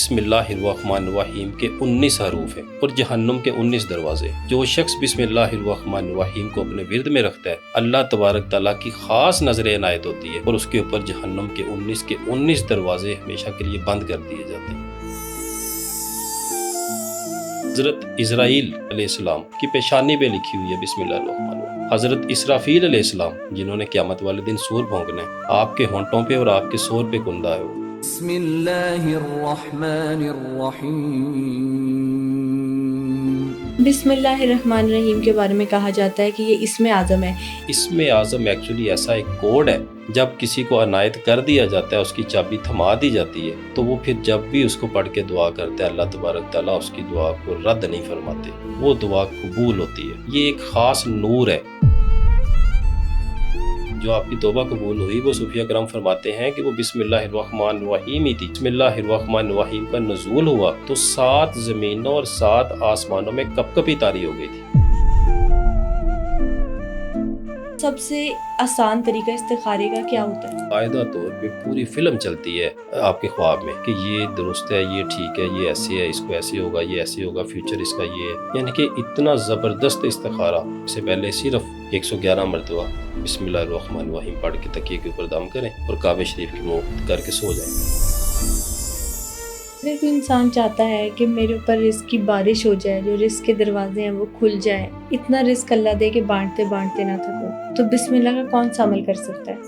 بسم اللہ الرحمن الرحیم کے 19 حروف ہیں اور جہنم کے 19 دروازے. جو شخص بسم اللہ الرحمن الرحیم کو اپنے ورد میں رکھتا ہے اللہ تبارک تعالیٰ کی خاص نظر عنایت ہوتی ہے اور اس کے اوپر جہنم کے 19 دروازے ہمیشہ کے لیے بند کر دیے جاتے ہیں. حضرت اسرائیل علیہ السلام کی پیشانی پہ لکھی ہوئی ہے بسم اللہ الرحمن الرحیم. حضرت اسرافیل علیہ السلام جنہوں نے قیامت والے دن سور بھونکنا ہے، آپ کے ہونٹوں پہ اور آپ کے سور پہ کندہ ہے وہ. بسم اللہ الرحمن الرحیم. بسم اللہ الرحمن الرحیم کے بارے میں کہا جاتا ہے کہ یہ اسم اعظم ہے. اسم اعظم ایکچولی ایسا ایک کوڈ ہے، جب کسی کو عنایت کر دیا جاتا ہے، اس کی چابی تھما دی جاتی ہے، تو وہ پھر جب بھی اس کو پڑھ کے دعا کرتا ہے اللہ تبارک تعالیٰ اس کی دعا کو رد نہیں فرماتے، وہ دعا قبول ہوتی ہے. یہ ایک خاص نور ہے. جو آپ کی توبہ قبول ہوئی وہ صوفیہ کرام فرماتے ہیں کہ وہ بسم اللہ الرحمن الرحیم ہی تھی. بسم اللہ الرحمن الرحیم کا نزول ہوا تو 7 زمینوں اور 7 آسمانوں میں کپ کپی طاری ہو گئی تھی. سب سے آسان طریقہ استخارے کا کیا ہوتا ہے؟ قاعدہ طور پہ پوری فلم چلتی ہے آپ کے خواب میں کہ یہ درست ہے، یہ ٹھیک ہے، یہ ایسے ہے، اس کو ایسے ہوگا، یہ ایسے ہوگا، فیوچر اس کا یہ ہے. یعنی کہ اتنا زبردست استخارہ. اس سے پہلے صرف 111 مرتبہ بسم اللہ الرحمن الرحیم پڑھ کے تکیے کے اوپر دم کریں اور کعبہ شریف کی منہ کر کے سو جائیں. اگر کوئی انسان چاہتا ہے کہ میرے اوپر رزق کی بارش ہو جائے، جو رزق کے دروازے ہیں وہ کھل جائیں، اتنا رزق اللہ دے کہ بانٹتے بانٹتے نہ تھکو، تو بسم اللہ کا کون سا عمل کر سکتا ہے؟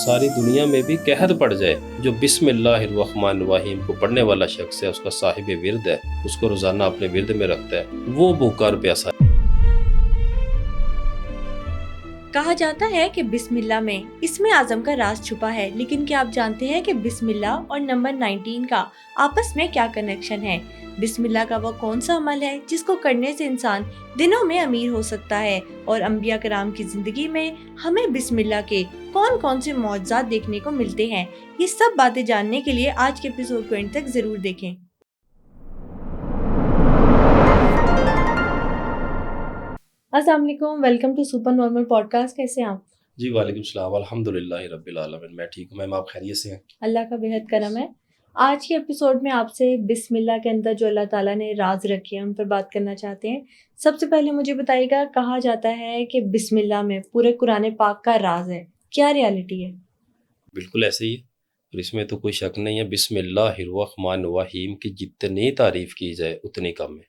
ساری دنیا میں بھی قحط پڑ جائے، جو بسم اللہ الرحمن الرحیم کو پڑھنے والا شخص ہے، اس کا صاحب ورد ہے، اس کو روزانہ اپنے ورد میں رکھتا ہے، وہ بھوکا اور پیاسا ہے. کہا جاتا ہے کہ بسم اللہ میں اسم اعظم کا راز چھپا ہے، لیکن کیا آپ جانتے ہیں کہ بسم اللہ اور نمبر 19 کا آپس میں کیا کنیکشن ہے؟ بسم اللہ کا وہ کون سا عمل ہے جس کو کرنے سے انسان دنوں میں امیر ہو سکتا ہے، اور انبیاء کرام کی زندگی میں ہمیں بسم اللہ کے کون کون سے معجزات دیکھنے کو ملتے ہیں؟ یہ سب باتیں جاننے کے لیے آج کے ایپیسوڈ کو اینڈ تک ضرور دیکھیں. السلام علیکم، welcome to super normal podcast. کیسے ہیں آپ؟ جی وعلیکم السلام، الحمدللہ رب العالمین. میں ٹھیک ہوں. میم آپ خیریت سے ہیں؟ اللہ کا بہت کرم ہے. آج کے ایپیسوڈ میں آپ سے بسم اللہ کے اندر جو اللہ تعالیٰ نے راز رکھے ہیں ان پر بات کرنا چاہتے ہیں. سب سے پہلے مجھے بتائیے گا، کہا جاتا ہے کہ بسم اللہ میں پورے قرآن پاک کا راز ہے، کیا ریالٹی ہے؟ بالکل ایسے ہی ہے، اور اس میں تو کوئی شک نہیں ہے. بسم اللہ الرحمن الرحیم کی جتنی تعریف کی جائے اتنی کم ہے،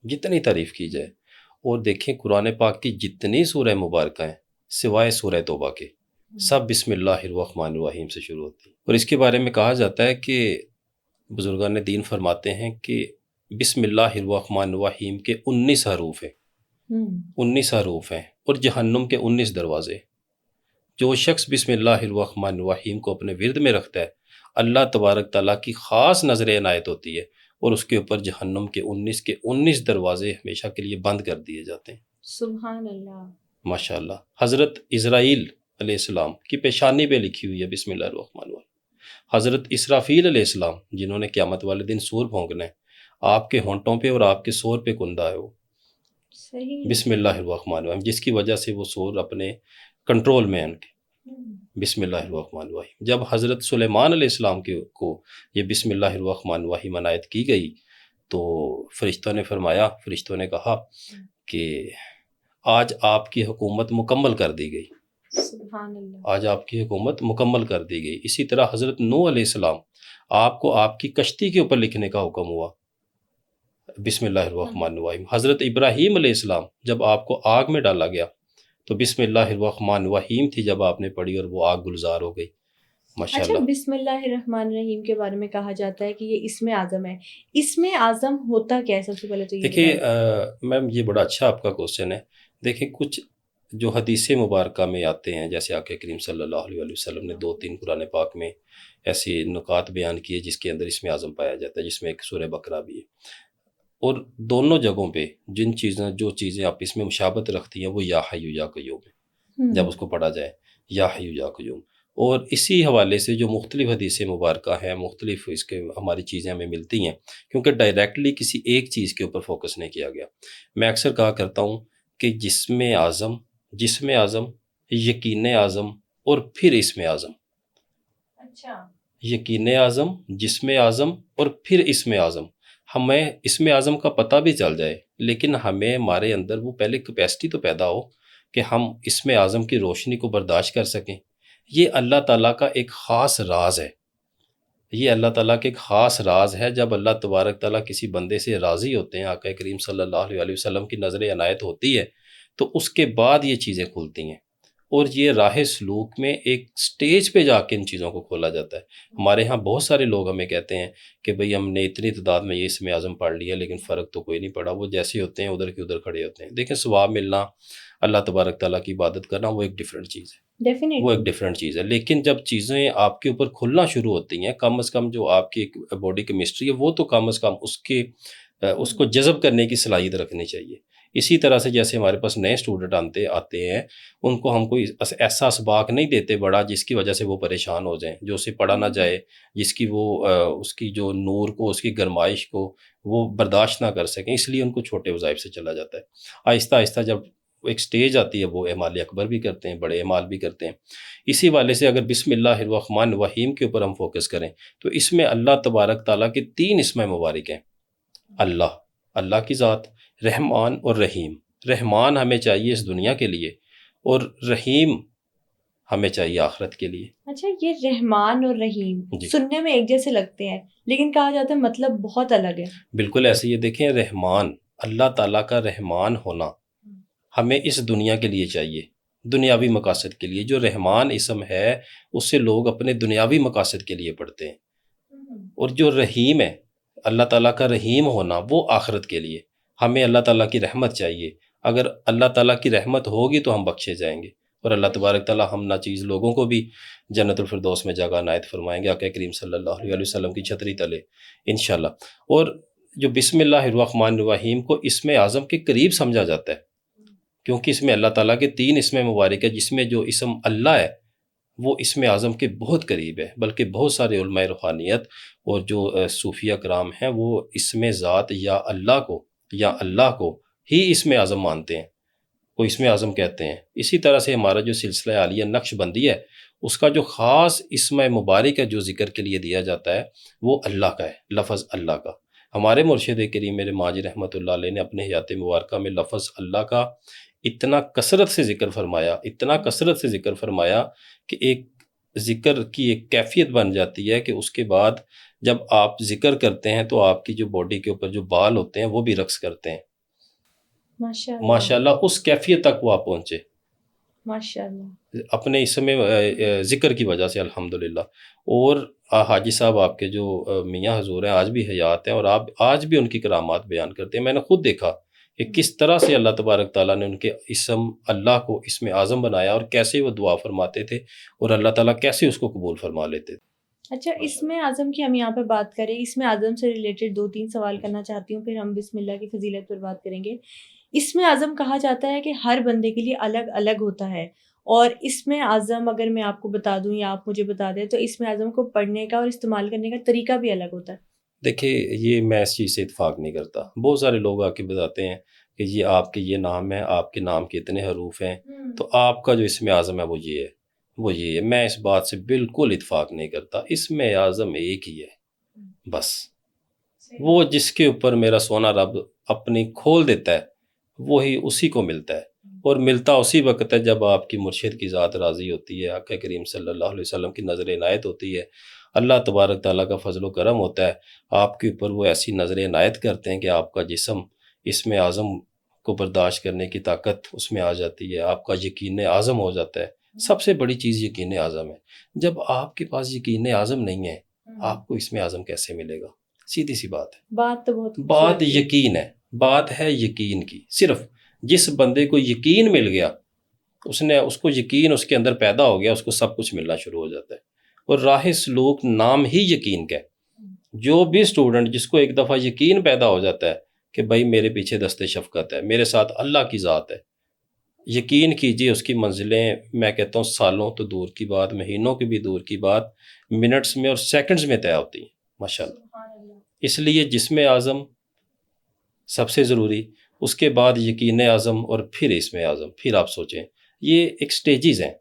جتنی تعریف کی جائے. اور دیکھیں قرآن پاک کی جتنی سورہ مبارکہ ہیں سوائے سورہ توبہ کے، سب بسم اللہ الرحمن الرحیم سے شروع ہوتی ہیں. اور اس کے بارے میں کہا جاتا ہے کہ بزرگان دین فرماتے ہیں کہ بسم اللہ الرحمن الرحیم کے 19 حروف ہیں. 19 حروف ہیں اور جہنم کے 19 دروازے. جو شخص بسم اللہ الرحمن الرحیم کو اپنے ورد میں رکھتا ہے اللہ تبارک تعالیٰ کی خاص نظر عنایت ہوتی ہے اور اس کے اوپر جہنم کے 19 دروازے ہمیشہ کے لیے بند کر دیے جاتے ہیں. سبحان اللہ، ماشاءاللہ. حضرت اسرائیل علیہ السلام کی پیشانی پہ لکھی ہوئی ہے بسم اللہ الرحمن الرحیم. حضرت اسرافیل علیہ السلام جنہوں نے قیامت والے دن سور بھونکنا ہے، آپ کے ہونٹوں پہ اور آپ کے سور پہ کندہ ہے وہ. صحیح. بسم اللہ الرحمن الرحیم، جس کی وجہ سے وہ سور اپنے کنٹرول میں ہیں ان کے. بسم اللہ الرحمن الرحیم. جب حضرت سلیمان علیہ السلام کو یہ بسم اللہ الرحمن الرحیم عنایت کی گئی تو فرشتوں نے کہا کہ آج آپ کی حکومت مکمل کر دی گئی. سبحان اللہ. آج آپ کی حکومت مکمل کر دی گئی. اسی طرح حضرت نوح علیہ السلام، آپ کو آپ کی کشتی کے اوپر لکھنے کا حکم ہوا بسم اللہ الرحمن الرحیم. حضرت ابراہیم علیہ السلام جب آپ کو آگ میں ڈالا گیا تو بسم اللہ الرحمن الرحیم تھی جب آپ نے پڑھی اور وہ آگ گلزار ہو گئی. ماشاءاللہ. اچھا، بسم اللہ الرحمن الرحیم کے بارے میں کہا جاتا ہے کہ یہ اسم اعظم ہے. اسم اعظم ہوتا کیا ہے؟ سب سے پہلے تو یہ دیکھیں میم، یہ بڑا اچھا آپ کا کوشچن ہے. دیکھیں کچھ جو حدیث مبارکہ میں آتے ہیں، جیسے آقا کریم صلی اللہ علیہ وسلم نے 2-3 قرآن پاک میں ایسی نکات بیان کیے جس کے اندر اسم اعظم پایا جاتا ہے، جس میں ایک سورہ بقرہ بھی ہے. اور دونوں جگہوں پہ جو چیزیں آپس میں مشابہت رکھتی ہیں وہ یا حی یا قیوم ہے جب اس کو پڑھا جائے، یا حی یا قیوم. اور اسی حوالے سے جو مختلف حدیث مبارکہ ہیں، مختلف اس کے ہماری چیزیں ہمیں ملتی ہیں، کیونکہ ڈائریکٹلی کسی ایک چیز کے اوپر فوکس نہیں کیا گیا. میں اکثر کہا کرتا ہوں کہ جسم اعظم، یقین اعظم اور پھر اسم اعظم. اچھا. یقین اعظم، جسم اعظم اور پھر اسم اعظم. ہمیں اسم اعظم کا پتہ بھی چل جائے لیکن ہمیں ہمارے اندر وہ پہلے کیپیسٹی تو پیدا ہو کہ ہم اسم اعظم کی روشنی کو برداشت کر سکیں. یہ اللہ تعالیٰ کا ایک خاص راز ہے. یہ اللہ تعالیٰ کے ایک خاص راز ہے. جب اللہ تبارک تعالیٰ کسی بندے سے راضی ہوتے ہیں، آقا کریم صلی اللہ علیہ وسلم کی نظر عنایت ہوتی ہے، تو اس کے بعد یہ چیزیں کھلتی ہیں اور یہ راہ سلوک میں ایک سٹیج پہ جا کے ان چیزوں کو کھولا جاتا ہے. ہمارے ہاں بہت سارے لوگ ہمیں کہتے ہیں کہ بھئی ہم نے اتنی تعداد میں یہ اسم اعظم پڑھ لیا لیکن فرق تو کوئی نہیں پڑا. وہ جیسے ہوتے ہیں ادھر کے ادھر کھڑے ہوتے ہیں. دیکھیں، ثواب ملنا، اللہ تبارک تعالیٰ کی عبادت کرنا، وہ ایک ڈیفرنٹ چیز ہے. وہ ایک ڈیفرنٹ چیز ہے. لیکن جب چیزیں آپ کے اوپر کھلنا شروع ہوتی ہیں، کم از کم جو آپ کی ایک باڈی کیمسٹری ہے وہ تو کم از کم اس کو جذب کرنے کی صلاحیت رکھنی چاہیے. اسی طرح سے جیسے ہمارے پاس نئے اسٹوڈنٹ آتے ہیں، ان کو ہم کوئی ایسا اسباق نہیں دیتے بڑا جس کی وجہ سے وہ پریشان ہو جائیں، جو اسے پڑھا نہ جائے، جس کی وہ اس کی جو نور کو، اس کی گرمائش کو وہ برداشت نہ کر سکیں. اس لیے ان کو چھوٹے وظائف سے چلا جاتا ہے. آہستہ آہستہ جب ایک سٹیج آتی ہے، وہ اعمال اکبر بھی کرتے ہیں، بڑے اعمال بھی کرتے ہیں. اسی والے سے اگر بسم اللہ الرحمن الرحیم کے اوپر ہم فوکس کریں تو اس میں اللہ تبارک تعالیٰ کے 3 اسم مبارک ہیں. اللہ کی ذات، رحمان اور رحیم. رحمان ہمیں چاہیے اس دنیا کے لیے اور رحیم ہمیں چاہیے آخرت کے لیے. اچھا، یہ رحمان اور رحیم جی. سننے میں ایک جیسے لگتے ہیں لیکن کہا جاتا ہے مطلب بہت الگ ہے. بالکل ایسے. یہ دیکھیں، رحمان، اللہ تعالیٰ کا رحمان ہونا ہمیں اس دنیا کے لیے چاہیے، دنیاوی مقاصد کے لیے. جو رحمان اسم ہے اس سے لوگ اپنے دنیاوی مقاصد کے لیے پڑھتے ہیں. اور جو رحیم ہے، اللہ تعالیٰ کا رحیم ہونا، وہ آخرت کے لیے. ہمیں اللہ تعالیٰ کی رحمت چاہیے. اگر اللہ تعالیٰ کی رحمت ہوگی تو ہم بخشے جائیں گے اور اللہ تبارک تعالیٰ ہم ناچیز لوگوں کو بھی جنت الفردوس میں جگہ عنایت فرمائیں گے آقا کریم صلی اللہ علیہ وسلم کی چھتری تلے انشاءاللہ. اور جو بسم اللہ الرحمن الرحیم کو اسم اعظم کے قریب سمجھا جاتا ہے کیونکہ اس میں اللہ تعالیٰ کے 3 اسم مبارک ہے، جس میں جو اسم اللہ ہے وہ اسم اعظم کے بہت قریب ہے. بلکہ بہت سارے علماء روحانیت اور جو صوفیہ کرام ہیں وہ اسم ذات یا اللہ کو ہی اسم اعظم مانتے ہیں، وہ اسم اعظم کہتے ہیں. اسی طرح سے ہمارا جو سلسلہ عالیہ نقش بندی ہے، اس کا جو خاص اسم مبارک ہے جو ذکر کے لیے دیا جاتا ہے وہ اللہ کا ہے، لفظ اللہ کا. ہمارے مرشد کریم میرے ماجد رحمۃ اللہ علیہ نے اپنے حیات مبارکہ میں لفظ اللہ کا اتنا کثرت سے ذکر فرمایا کہ ایک ذکر کی ایک کیفیت بن جاتی ہے کہ اس کے بعد جب آپ ذکر کرتے ہیں تو آپ کی جو باڈی کے اوپر جو بال ہوتے ہیں وہ بھی رقص کرتے ہیں. ماشاءاللہ اس کیفیت تک وہ آپ پہنچے ماشاءاللہ اپنے اسم ذکر کی وجہ سے الحمدللہ. اور حاجی صاحب آپ کے جو میاں حضور ہیں آج بھی حیات ہیں اور آپ آج بھی ان کی کرامات بیان کرتے ہیں. میں نے خود دیکھا کہ کس طرح سے اللہ تبارک تعالیٰ نے ان کے اسم اللہ کو اسم اعظم بنایا اور کیسے وہ دعا فرماتے تھے اور اللہ تعالیٰ کیسے اس کو قبول فرما لیتے تھے. اچھا، اسم اعظم کی ہم یہاں پہ بات کریں، اسم اعظم سے ریلیٹڈ 2-3 سوال کرنا چاہتی ہوں، پھر ہم بسم اللہ کی فضیلت پر بات کریں گے. اسم اعظم کہا جاتا ہے کہ ہر بندے کے لیے الگ الگ ہوتا ہے، اور اسم اعظم اگر میں آپ کو بتا دوں یا آپ مجھے بتا دیں تو اسم اعظم کو پڑھنے کا اور استعمال کرنے کا طریقہ بھی الگ ہوتا ہے. دیکھیں، یہ میں اس چیز سے اتفاق نہیں کرتا. بہت سارے لوگ آ کے بتاتے ہیں کہ یہ آپ کے یہ نام ہے، آپ کے نام کے اتنے حروف ہیں تو آپ کا جو اسم اعظم ہے وہ یہ ہے. میں اس بات سے بالکل اتفاق نہیں کرتا. اسم اعظم ایک ہی ہے بس. وہ جس کے اوپر میرا سونا رب اپنی کھول دیتا ہے وہی اسی کو ملتا ہے، اور ملتا اسی وقت ہے جب آپ کی مرشد کی ذات راضی ہوتی ہے، آقا کریم صلی اللہ علیہ وسلم کی نظر عنایت ہوتی ہے، اللہ تبارک تعالیٰ کا فضل و کرم ہوتا ہے، آپ کے اوپر وہ ایسی نظر عنایت کرتے ہیں کہ آپ کا جسم اسم اعظم کو برداشت کرنے کی طاقت اس میں آ جاتی ہے، آپ کا یقین اعظم ہو جاتا ہے. سب سے بڑی چیز یقین اعظم ہے. جب آپ کے پاس یقین اعظم نہیں ہے آپ کو اسم اعظم کیسے ملے گا؟ سیدھی سی بات ہے. بات تو بہت بات یقین ہے، بات ہے یقین کی. صرف جس بندے کو یقین مل گیا، اس کو یقین اس کے اندر پیدا ہو گیا، اس کو سب کچھ ملنا شروع ہو جاتا ہے. اور راہ سلوک نام ہی یقین کا ہے. جو بھی اسٹوڈنٹ جس کو ایک دفعہ یقین پیدا ہو جاتا ہے کہ بھائی میرے پیچھے دست شفقت ہے، میرے ساتھ اللہ کی ذات ہے، یقین کیجئے اس کی منزلیں میں کہتا ہوں سالوں تو دور کی بات، مہینوں کی بھی دور کی بات، منٹس میں اور سیکنڈز میں طے ہوتی ہیں ماشاءاللہ. اس لیے جسم اعظم سب سے ضروری، اس کے بعد یقین اعظم اور پھر اسم اعظم. پھر آپ سوچیں، یہ ایک سٹیجز ہیں.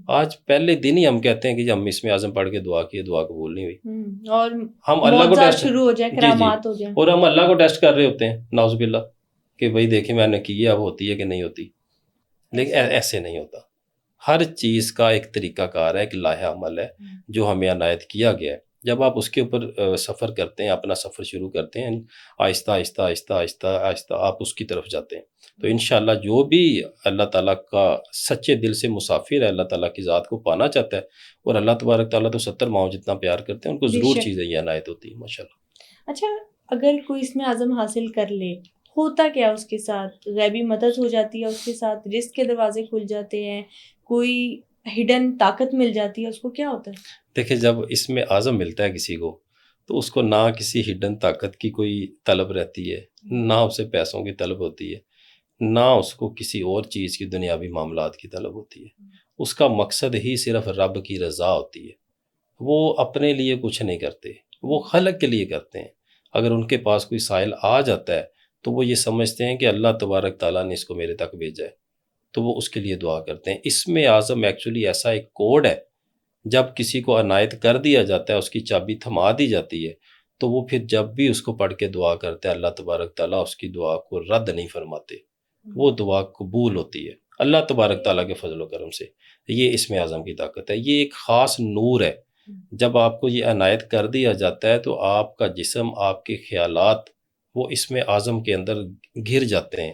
آج پہلے دن ہی ہم کہتے ہیں کہ ہم اسم اعظم پڑھ کے دعا کی، دعا قبول نہیں ہوئی، اور ہم اللہ کو معجزات ٹیسٹ شروع ہو جائیں، جی کرامات ہو جائیں. اور ہم اللہ کو ٹیسٹ کر رہے ہوتے ہیں نعوذ باللہ کہ بھائی دیکھیں میں نے کی ہے، اب ہوتی ہے کہ نہیں ہوتی. لیکن ایسے نہیں ہوتا. ہر چیز کا ایک طریقہ کار ہے، ایک لائحہ عمل ہے جو ہمیں عنایت کیا گیا ہے. جب آپ اس کے اوپر سفر کرتے ہیں، اپنا سفر شروع کرتے ہیں، آہستہ آہستہ آہستہ آہستہ آہستہ آپ اس کی طرف جاتے ہیں، تو انشاءاللہ جو بھی اللہ تعالیٰ کا سچے دل سے مسافر ہے، اللہ تعالیٰ کی ذات کو پانا چاہتا ہے، اور اللہ تبارک تعالیٰ تو 70 ماؤں جتنا پیار کرتے ہیں، ان کو ضرور بے شک. چیزیں یہ عنایت ہوتی ہے ماشاءاللہ. اچھا، اگر کوئی اس میں اعظم حاصل کر لے، ہوتا کیا اس کے ساتھ؟ غیبی مدد ہو جاتی ہے اس کے ساتھ، رزق کے دروازے کھل جاتے ہیں، کوئی ہڈن طاقت مل جاتی ہے، اس کو کیا ہوتا ہے؟ دیکھیں جب اس میں اعظم ملتا ہے کسی کو، تو اس کو نہ کسی ہڈن طاقت کی کوئی طلب رہتی ہے، نہ اسے پیسوں کی طلب ہوتی ہے، نہ اس کو کسی اور چیز کی دنیاوی معاملات کی طلب ہوتی ہے. اس کا مقصد ہی صرف رب کی رضا ہوتی ہے. وہ اپنے لیے کچھ نہیں کرتے، وہ خلق کے لیے کرتے ہیں. اگر ان کے پاس کوئی سائل آ جاتا ہے تو وہ یہ سمجھتے ہیں کہ اللہ تبارک تعالیٰ نے اس کو میرے تک بھیجا ہے، تو وہ اس کے لیے دعا کرتے ہیں. اس میں اعظم ایکچولی ایسا ایک کوڈ ہے، جب کسی کو عنایت کر دیا جاتا ہے، اس کی چابی تھما دی جاتی ہے، تو وہ پھر جب بھی اس کو پڑھ کے دعا کرتا ہے، اللہ تبارک تعالیٰ اس کی دعا کو رد نہیں فرماتے، وہ دعا قبول ہوتی ہے اللہ تبارک تعالیٰ کے فضل و کرم سے. یہ اسم اعظم کی طاقت ہے، یہ ایک خاص نور ہے. جب آپ کو یہ عنایت کر دیا جاتا ہے تو آپ کا جسم، آپ کے خیالات وہ اسم اعظم کے اندر گھر جاتے ہیں.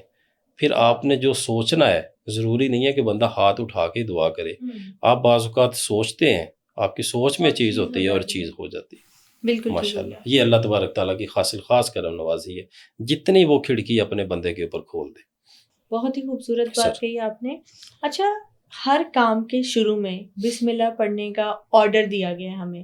پھر آپ نے جو سوچنا ہے، ضروری نہیں ہے کہ بندہ ہاتھ اٹھا کے دعا کرے. آپ بعض اوقات سوچتے ہیں، آپ کی سوچ میں چیز ہوتی ہے اور چیز ہو جاتی ہے. بالکل ماشاءاللہ یہ اللہ تبارک تعالیٰ کی خاص کرم نوازی ہے، جتنی وہ کھڑکی اپنے بندے کے اوپر کھول دے. بہت ہی خوبصورت سر بات کہی آپ نے. اچھا، ہر کام کے شروع میں بسم اللہ پڑھنے کا آرڈر دیا گیا ہے ہمیں،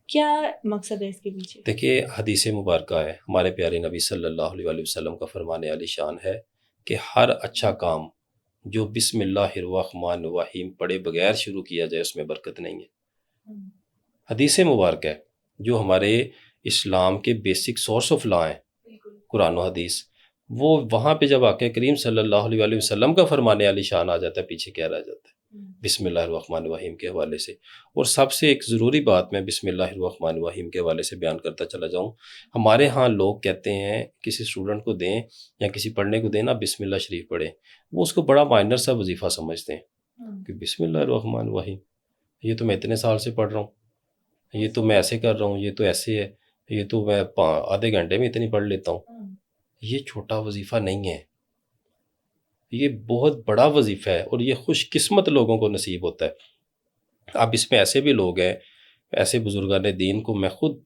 کیا مقصد ہے اس کے پیچھے؟ دیکھیے حدیث مبارکہ ہے، ہمارے پیارے نبی صلی اللہ علیہ وآلہ وسلم کا فرمان عالی شان ہے کہ ہر اچھا کام جو بسم اللہ الرحمن الرحیم پڑھے بغیر شروع کیا جائے اس میں برکت نہیں ہے. حدیث مبارکہ ہے جو ہمارے اسلام کے بیسک سورس آف لا ہیں، قرآن و حدیث، وہ وہاں پہ جب آقا کریم صلی اللہ علیہ وآلہ وسلم کا فرمان عالی شان آ جاتا ہے، پیچھے کیا رہ جاتا ہے؟ بسم اللہ الرحمن الرحیم کے حوالے سے. اور سب سے ایک ضروری بات میں بسم اللہ الرحمن الرحیم کے حوالے سے بیان کرتا چلا جاؤں. ہمارے ہاں لوگ کہتے ہیں کسی اسٹوڈنٹ کو دیں یا کسی پڑھنے کو دیں نا بسم اللہ شریف پڑھیں، وہ اس کو بڑا مائنر سا وظیفہ سمجھتے ہیں کہ بسم اللہ الرحمن الرحیم، یہ تو میں اتنے سال سے پڑھ رہا ہوں، یہ تو میں ایسے کر رہا ہوں، یہ تو ایسے ہے، یہ تو میں آدھے گھنٹے میں اتنی پڑھ لیتا ہوں. یہ چھوٹا وظیفہ نہیں ہے، یہ بہت بڑا وظیفہ ہے، اور یہ خوش قسمت لوگوں کو نصیب ہوتا ہے. اب اس میں ایسے بھی لوگ ہیں، ایسے بزرگان دین کو میں خود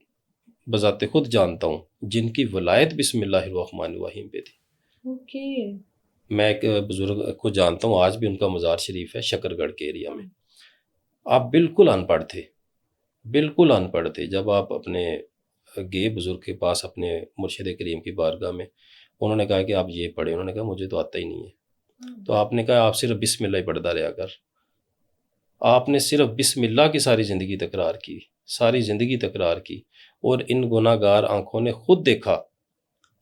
بذات خود جانتا ہوں جن کی ولایت بسم اللہ الرحمن الرحیم پہ تھی. میں ایک بزرگ کو جانتا ہوں، آج بھی ان کا مزار شریف ہے شکر گڑھ کے ایریا میں. آپ بالکل ان پڑھ تھے، بالکل ان پڑھ تھے. جب آپ اپنے گئے بزرگ کے پاس اپنے مرشد کریم کی بارگاہ میں، انہوں نے کہا کہ آپ یہ پڑھیں، انہوں نے کہا مجھے تو آتا ہی نہیں ہے. تو آپ نے کہا آپ صرف بسم اللہ ہی پڑھتا رہا کر. آپ نے صرف بسم اللہ کی ساری زندگی تکرار کی، ساری زندگی تکرار کی. اور ان گناہ گار آنکھوں نے خود دیکھا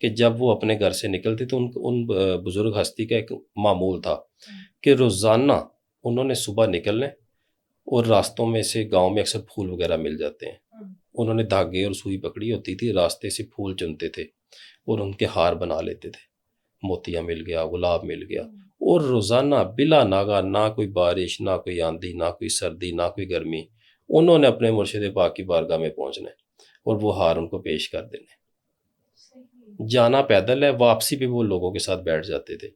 کہ جب وہ اپنے گھر سے نکلتے تو ان بزرگ ہستی کا ایک معمول تھا کہ روزانہ انہوں نے صبح نکلنے، اور راستوں میں سے گاؤں میں اکثر پھول وغیرہ مل جاتے ہیں، انہوں نے دھاگے اور سوئی پکڑی ہوتی تھی، راستے سے پھول چنتے تھے اور ان کے ہار بنا لیتے تھے. موتیاں مل گیا، گلاب مل گیا، اور روزانہ بلا ناگا، نہ کوئی بارش، نہ کوئی آندھی، نہ کوئی سردی، نہ کوئی گرمی، انہوں نے اپنے مرشد پاک کی بارگاہ میں پہنچنا ہے اور وہ ہار ان کو پیش کر دینے. جانا پیدل ہے، واپسی پہ وہ لوگوں کے ساتھ بیٹھ جاتے تھے.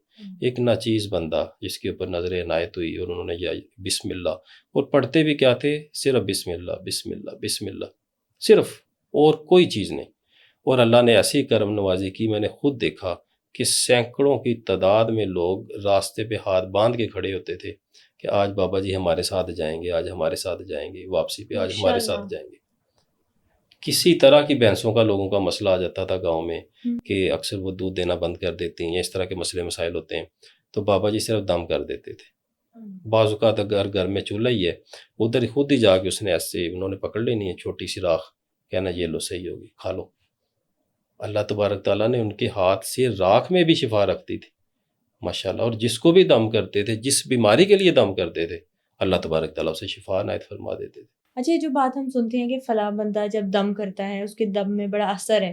ایک ناچیز بندہ جس کے اوپر نظر عنایت ہوئی اور انہوں نے یہ بسم اللہ، اور پڑھتے بھی کیا تھے؟ صرف بسم اللہ بسم اللہ بسم اللہ، صرف، اور کوئی چیز نہیں. اور اللہ نے ایسی کرم نوازی کی، میں نے خود دیکھا کہ سینکڑوں کی تعداد میں لوگ راستے پہ ہاتھ باندھ کے کھڑے ہوتے تھے کہ آج بابا جی ہمارے ساتھ جائیں گے، آج ہمارے ساتھ جائیں گے، واپسی پہ آج ہمارے ساتھ جائیں گے. کسی طرح کی بحثوں کا لوگوں کا مسئلہ آ جاتا تھا گاؤں میں کہ اکثر وہ دودھ دینا بند کر دیتی ہیں، یا اس طرح کے مسئلے مسائل ہوتے ہیں، تو بابا جی صرف دم کر دیتے تھے. بعض اوقات اگر گھر میں چولہا ہی ہے، ادھر خود ہی جا کے اس نے ایسے انہوں نے پکڑ لینی ہے چھوٹی سی راکھ، کہنا یہ لو صحیح ہوگی، کھا لو. اللہ تبارک تعالیٰ نے ان کے ہاتھ سے راکھ میں بھی شفا رکھتی تھی ماشاءاللہ. اور جس کو بھی دم کرتے تھے، جس بیماری کے لیے دم کرتے تھے، اللہ تبارک تعالیٰ اسے شفا عنایت فرما دیتے تھے۔ اچھا، یہ جو بات ہم سنتے ہیں کہ فلاں بندہ جب دم کرتا ہے اس کے دم میں بڑا اثر ہے،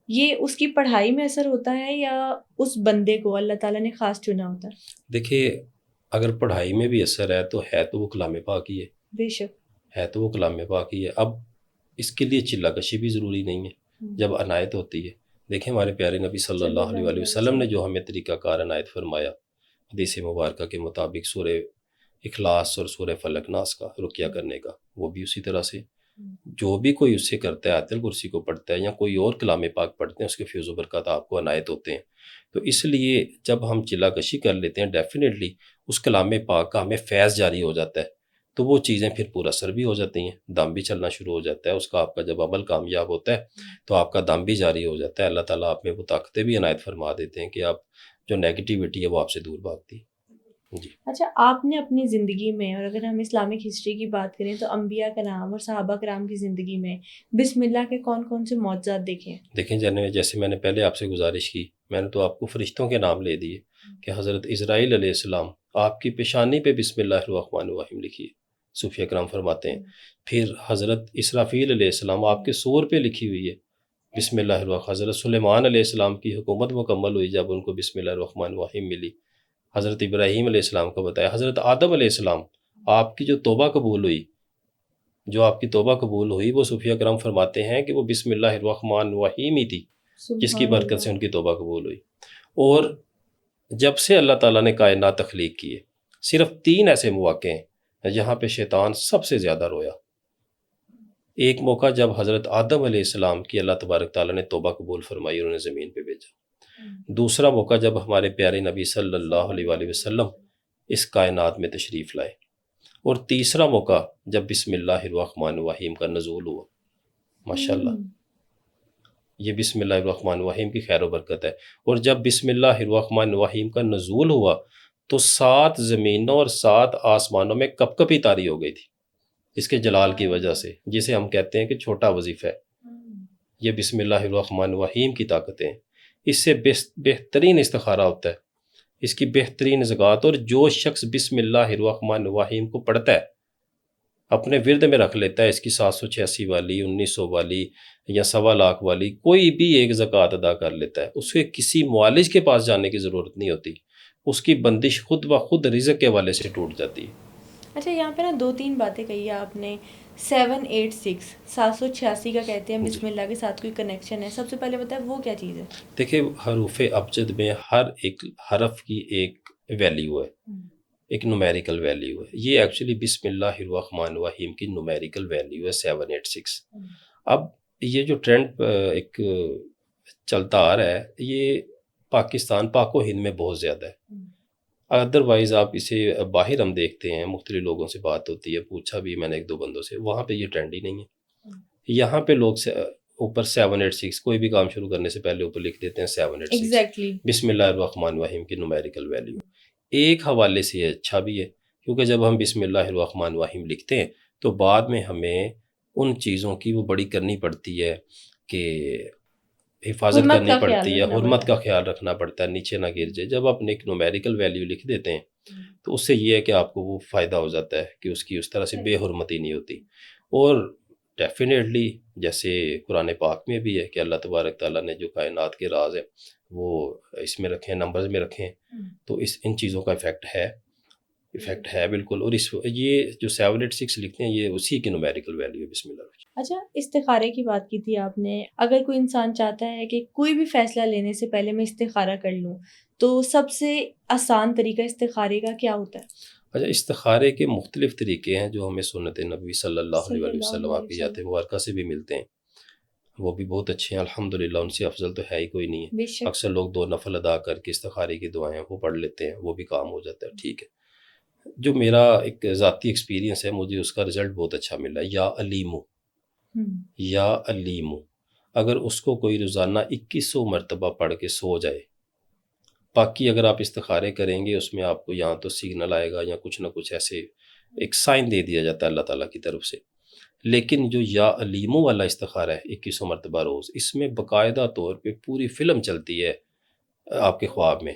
یہ اس کی پڑھائی میں اثر ہوتا ہے یا اس بندے کو اللہ تعالیٰ نے خاص چنا ہوتا ہے؟ دیکھیے، اگر پڑھائی میں بھی اثر ہے تو وہ کلام پاک ہی ہے، بے شک ہے تو وہ کلام پاک ہی ہے۔ اب اس کے لیے چلا کشی بھی ضروری نہیں ہے جب عنایت ہوتی ہے۔ دیکھیں ہمارے پیارے نبی صلی اللہ علیہ وآلہ وسلم نے جو ہمیں طریقہ کار عنایت فرمایا حدیث مبارکہ کے مطابق، سورہ اخلاص اور سورہ فلق ناس کا رقیہ کرنے کا، وہ بھی اسی طرح سے جو بھی کوئی اس سے کرتا ہے، آیت الکرسی کو پڑھتا ہے یا کوئی اور کلام پاک پڑھتے ہیں، اس کے فیض و برکات آپ کو عنایت ہوتے ہیں۔ تو اس لیے جب ہم چلا کشی کر لیتے ہیں، ڈیفینیٹلی اس کلام پاک کا ہمیں فیض جاری ہو جاتا ہے، تو وہ چیزیں پھر پورا اثر بھی ہو جاتی ہیں، دم بھی چلنا شروع ہو جاتا ہے اس کا۔ آپ کا جب عمل کامیاب ہوتا ہے تو آپ کا دم بھی جاری ہو جاتا ہے، اللہ تعالیٰ آپ میں وہ طاقتیں بھی عنایت فرما دیتے ہیں کہ آپ جو نیگیٹیوٹی ہے وہ آپ سے دور بھاگتی ہے۔ جی اچھا، آپ نے اپنی زندگی میں، اور اگر ہم اسلامک ہسٹری کی بات کریں تو انبیاء کرام اور صحابہ کرام کی زندگی میں بسم اللہ کے کون کون سے معجزات دیکھے ہیں؟ دیکھیں، جیسے میں نے پہلے آپ سے گزارش کی، میں نے تو آپ کو فرشتوں کے نام لے دیے کہ حضرت اسرائیل علیہ السلام آپ کی پیشانی پہ بسم اللہ الرحمن الرحیم لکھی ہے، صوفیہ کرام فرماتے ہیں۔ پھر حضرت اسرافیل علیہ السلام آپ کے سور پہ لکھی ہوئی ہے بسم اللہ الرحمن۔ حضرت سلیمان علیہ السلام کی حکومت مکمل ہوئی جب ان کو بسم اللہ الرحمن الرحیم ملی۔ حضرت ابراہیم علیہ السلام کا بتایا۔ حضرت آدم علیہ السلام آپ کی جو توبہ قبول ہوئی، وہ صوفیہ کرام فرماتے ہیں کہ وہ بسم اللہ الرحمن الرحیم ہی تھی جس کی برکت سے ان کی توبہ قبول ہوئی۔ اور جب سے اللہ تعالیٰ نے کائنات تخلیق کی ہے، صرف 3 ایسے مواقع ہیں جہاں پہ شیطان سب سے زیادہ رویا۔ ایک موقع جب حضرت آدم علیہ السلام کی اللہ تبارک تعالیٰ نے توبہ قبول فرمائی، انہوں نے زمین پہ بھیجا۔ دوسرا موقع جب ہمارے پیارے نبی صلی اللہ علیہ وآلہ وسلم اس کائنات میں تشریف لائے۔ اور تیسرا موقع جب بسم اللہ الرحمن الرحیم کا نزول ہوا۔ ماشاءاللہ، یہ بسم اللہ الرحمن الرحیم کی خیر و برکت ہے۔ اور جب بسم اللہ الرحمن الرحیم کا نزول ہوا تو 7 زمینوں اور 7 آسمانوں میں کپ کپی طاری ہو گئی تھی اس کے جلال کی وجہ سے، جسے ہم کہتے ہیں کہ چھوٹا وظیفہ ہے۔ یہ بسم اللہ الرحمن الرحیم کی طاقتیں ہیں، اس سے بہترین استخارہ ہوتا ہے، اس کی بہترین زکوٰۃ۔ اور جو شخص بسم اللہ الرحمن الرحیم کو پڑھتا ہے، اپنے ورد میں رکھ لیتا ہے، اس کی 786 والی، 1900 والی یا 1.25 لاکھ والی، کوئی بھی ایک زکوٰۃ ادا کر لیتا ہے، اس کے کسی معالج کے پاس جانے کی ضرورت نہیں ہوتی، اس کی بندش خود بخود رزق کے والے سے ٹوٹ جاتی ہے۔ اچھا، یہاں پہ 2-3 باتیں کہی ہیں آپ نے۔ 786 786 کا کہتے ہیں بسم اللہ کے ساتھ کوئی کنیکشن ہے؟ سب سے پہلے بتائیں وہ کیا چیز ہے؟ دیکھیں، حروف ابجد میں ہر ایک حرف کی ایک ویلیو ہے، ایک نومیریکل ویلیو ہے۔ یہ ایکچولی بسم اللہ الرحمن الرحیم کی نومیریکل ویلیو ہے 786۔ اب یہ جو ٹرینڈ ایک چلتا آ رہا ہے، یہ پاکستان، پاک و ہند میں بہت زیادہ ہے۔ ادروائز آپ اسے باہر ہم دیکھتے ہیں، مختلف لوگوں سے بات ہوتی ہے، پوچھا بھی میں نے 1-2 بندوں سے، وہاں پہ یہ ٹرینڈ ہی نہیں ہے۔ یہاں پہ لوگ اوپر 786 کوئی بھی کام شروع کرنے سے پہلے اوپر لکھ دیتے ہیں 786 ایگزیکٹلی۔ بسم اللہ الرحمن الرحیم کی نومیریکل ویلیو۔ ایک حوالے سے یہ اچھا بھی ہے، کیونکہ جب ہم بسم اللہ الرحمن الرحیم لکھتے ہیں تو بعد میں ہمیں ان چیزوں کی وہ بڑی کرنی پڑتی ہے کہ حفاظت کرنی پڑتی ہے، حرمت کا خیال رکھنا پڑتا ہے، نیچے نہ گر جائے۔ جب آپ ایک نومیریکل ویلیو لکھ دیتے ہیں تو اس سے یہ ہے کہ آپ کو وہ فائدہ ہو جاتا ہے کہ اس کی اس طرح سے بے حرمتی نہیں ہوتی۔ اور ڈیفینیٹلی جیسے قرآن پاک میں بھی ہے کہ اللہ تبارک تعالیٰ نے جو کائنات کے راز ہے وہ اس میں رکھے ہیں، نمبرز میں رکھے ہیں، تو ان چیزوں کا ایفیکٹ ہے بالکل۔ اور یہ جو 786 لکھتے ہیں یہ اسی کی نومیریکل ویلیو ہے بسم اللہ۔ اچھا، استخارے کی بات کی تھی آپ نے۔ اگر کوئی انسان چاہتا ہے کہ کوئی بھی فیصلہ لینے سے پہلے میں استخارہ کر لوں تو سب سے آسان طریقہ استخارے کا کیا ہوتا ہے؟ اچھا، استخارے کے مختلف طریقے ہیں جو ہمیں سنت نبوی صلی اللہ علیہ وسلم آپ کی آیات مبارکہ سے بھی ملتے ہیں، وہ بھی بہت اچھے ہیں الحمدللہ، ان سے افضل تو ہے ہی کوئی نہیں ہے۔ اکثر لوگ 2 نفل ادا کر کے استخارے کی دعائیں وہ پڑھ لیتے ہیں، وہ بھی کام ہو جاتا ہے، ٹھیک ہے۔ جو میرا ایک ذاتی ایکسپیرینس ہے، مجھے اس کا رزلٹ بہت اچھا ملا۔ یا علیمو اگر اس کو کوئی روزانہ 2100 مرتبہ پڑھ کے سو جائے، باقی اگر آپ استخارے کریں گے اس میں آپ کو یہاں تو سگنل آئے گا یا کچھ نہ کچھ ایسے ایک سائن دے دیا جاتا ہے اللہ تعالیٰ کی طرف سے، لیکن جو یا علیمو والا استخارہ ہے 2100 مرتبہ روز، اس میں باقاعدہ طور پہ پوری فلم چلتی ہے آپ کے خواب میں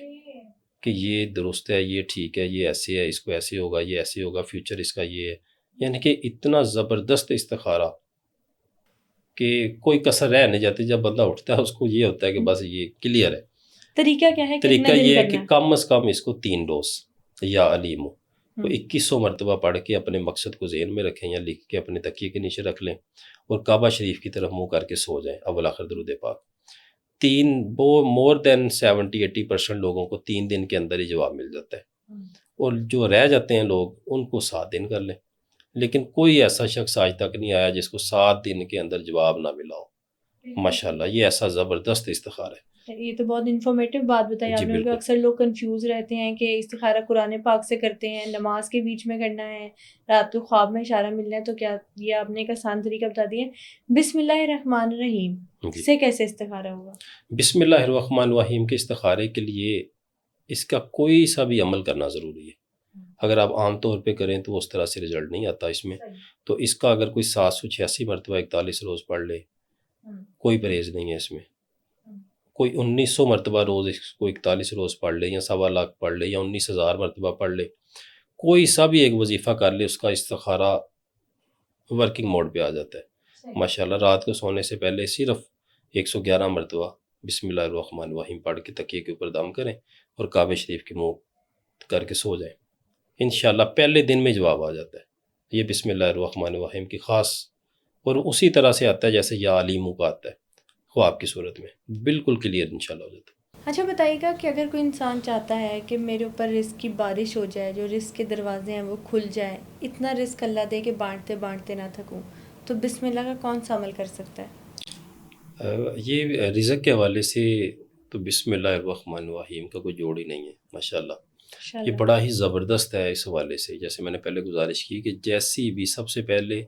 کہ یہ درست ہے، یہ ٹھیک ہے، یہ ایسے ہے، اس کو ایسے ہوگا، یہ ایسے ہوگا، فیوچر اس کا یہ ہے، یعنی کہ اتنا زبردست استخارہ کہ کوئی کسر رہ نہیں جاتی. جب بندہ اٹھتا ہے اس کو یہ ہوتا ہے کہ بس یہ کلیئر ہے. طریقہ کیا ہے؟ طریقہ کتنے دن یہ ہے کرنا کہ ہے؟ کم از کم اس کو 3 ڈوز یا علیم کو ہم، 2100 مرتبہ پڑھ کے اپنے مقصد کو ذہن میں رکھیں یا لکھ کے اپنے تکیے کے نیچے رکھ لیں اور کعبہ شریف کی طرف منہ کر کے سو جائیں اول آخر درود پاک. وہ مور دین 70-80% لوگوں کو 3 دن کے اندر ہی جواب مل جاتا ہے، اور جو رہ جاتے ہیں لوگ ان کو 7 دن کر لیں. لیکن کوئی ایسا شخص آج تک نہیں آیا جس کو 7 دن کے اندر جواب نہ ملا ہو. ماشاءاللہ یہ ایسا زبردست استخارہ ہے. یہ تو بہت انفارمیٹو بات بتائی آپ جی نے، کیونکہ بالکل. اکثر لوگ کنفیوز رہتے ہیں کہ استخارہ قرآن پاک سے کرتے ہیں، نماز کے بیچ میں کرنا ہے، رات کو خواب میں اشارہ ملنا ہے، تو کیا یہ آپ نے ایک آسان طریقہ بتا دیا. بسم اللہ الرحمن الرحیم جی. سے کیسے استخارہ ہوگا؟ بسم اللہ الرحمن الرحیم کے استخارے کے لیے اس کا کوئی سا بھی عمل کرنا ضروری ہے. اگر آپ عام طور پہ کریں تو اس طرح سے رزلٹ نہیں آتا اس میں. تو اس کا اگر کوئی 786 مرتبہ 41 روز پڑھ لے، کوئی پرہیز نہیں ہے اس میں. کوئی 1900 مرتبہ روز اس کو 41 روز پڑھ لے، یا 1.25 لاکھ پڑھ لے، یا 19,000 مرتبہ پڑھ لے، کوئی سا بھی ایک وظیفہ کر لے، اس کا استخارہ ورکنگ موڈ پہ آ جاتا ہے. ماشاءاللہ رات کو سونے سے پہلے صرف 111 مرتبہ بسم اللہ الرحمن الرحیم پڑھ کے تکیے کے اوپر دم کریں اور کعبہ شریف کے منہ کر کے سو جائیں. انشاءاللہ پہلے دن میں جواب آ جاتا ہے. یہ بسم اللہ الرحمن الرحیم کی خاص، اور اسی طرح سے آتا ہے جیسے یا علیم کا آتا ہے خواب کی صورت میں، بالکل کلیئر انشاءاللہ ہو جاتا ہے. اچھا بتائیے گا کہ اگر کوئی انسان چاہتا ہے کہ میرے اوپر رزق کی بارش ہو جائے، جو رزق کے دروازے ہیں وہ کھل جائیں، اتنا رزق اللہ دے کہ بانٹتے بانٹتے نہ تھکوں، تو بسم اللہ کا کون سا عمل کر سکتا ہے؟ یہ رزق کے حوالے سے تو بسم اللہ الرحمن الرحیم کا کوئی جوڑ ہی نہیں ہے. ماشاءاللہ یہ بڑا ہی زبردست ہے اس حوالے سے. جیسے میں نے پہلے گزارش کی کہ جیسی بھی سب سے پہلے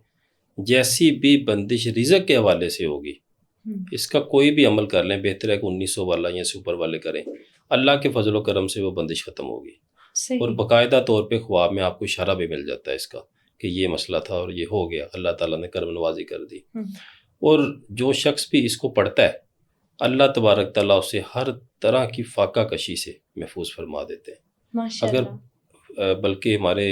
جیسی بھی بندش رزق کے حوالے سے ہوگی، اس کا کوئی بھی عمل کر لیں، بہتر ہے کہ 1900 والا یا سے اوپر والے کریں، اللہ کے فضل و کرم سے وہ بندش ختم ہوگی. اور باقاعدہ طور پہ خواب میں آپ کو اشارہ بھی مل جاتا ہے اس کا کہ یہ مسئلہ تھا اور یہ ہو گیا، اللہ تعالیٰ نے کرم نوازی کر دی. اور جو شخص بھی اس کو پڑھتا ہے اللہ تبارک تعالیٰ اسے ہر طرح کی فاقہ کشی سے محفوظ فرما دیتے ہیں. اگر بلکہ ہمارے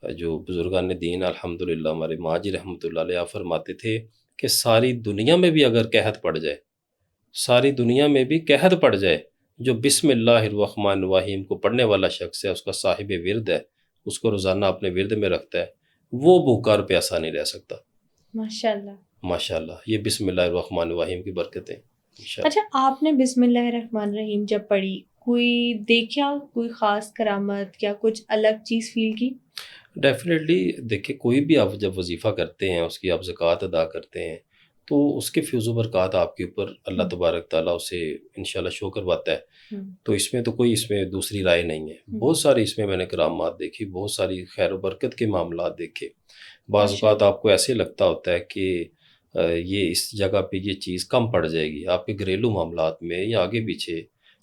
جو بزرگان دین الحمدللہ ہمارے ماں جی رحمۃ اللہ علیہ فرماتے تھے کہ ساری دنیا میں بھی اگر قحط پڑ جائے، ساری دنیا میں بھی قحط پڑ جائے، جو بسم اللہ الرحمن الرحیم کو پڑھنے والا شخص ہے، اس کا صاحب ورد ہے، اس کو روزانہ اپنے ورد میں رکھتا ہے، وہ بھوکا اور پیاسا نہیں رہ سکتا. ماشاءاللہ ماشاءاللہ یہ بسم اللہ الرحمن الرحیم کی برکتیں. اچھا آپ نے بسم اللہ الرحمن الرحیم جب پڑھی، کوئی دیکھا کوئی خاص کرامت یا کچھ الگ چیز فیل کی؟ ڈیفینیٹلی دیکھیں، کوئی بھی آپ جب وظیفہ کرتے ہیں، اس کی آپ زکوٰۃ ادا کرتے ہیں، تو اس کے فیض و برکات آپ کے اوپر اللہ تبارک تعالیٰ اسے انشاءاللہ شو کرواتا ہے. تو اس میں تو کوئی اس میں دوسری رائے نہیں ہے. بہت ساری اس میں نے کرامات دیکھی، بہت ساری خیر و برکت کے معاملات دیکھے. بعض اوقات آپ کو ایسے لگتا ہوتا ہے کہ یہ اس جگہ پہ یہ چیز کم پڑ جائے گی آپ کے گھریلو معاملات میں یا آگے پیچھے،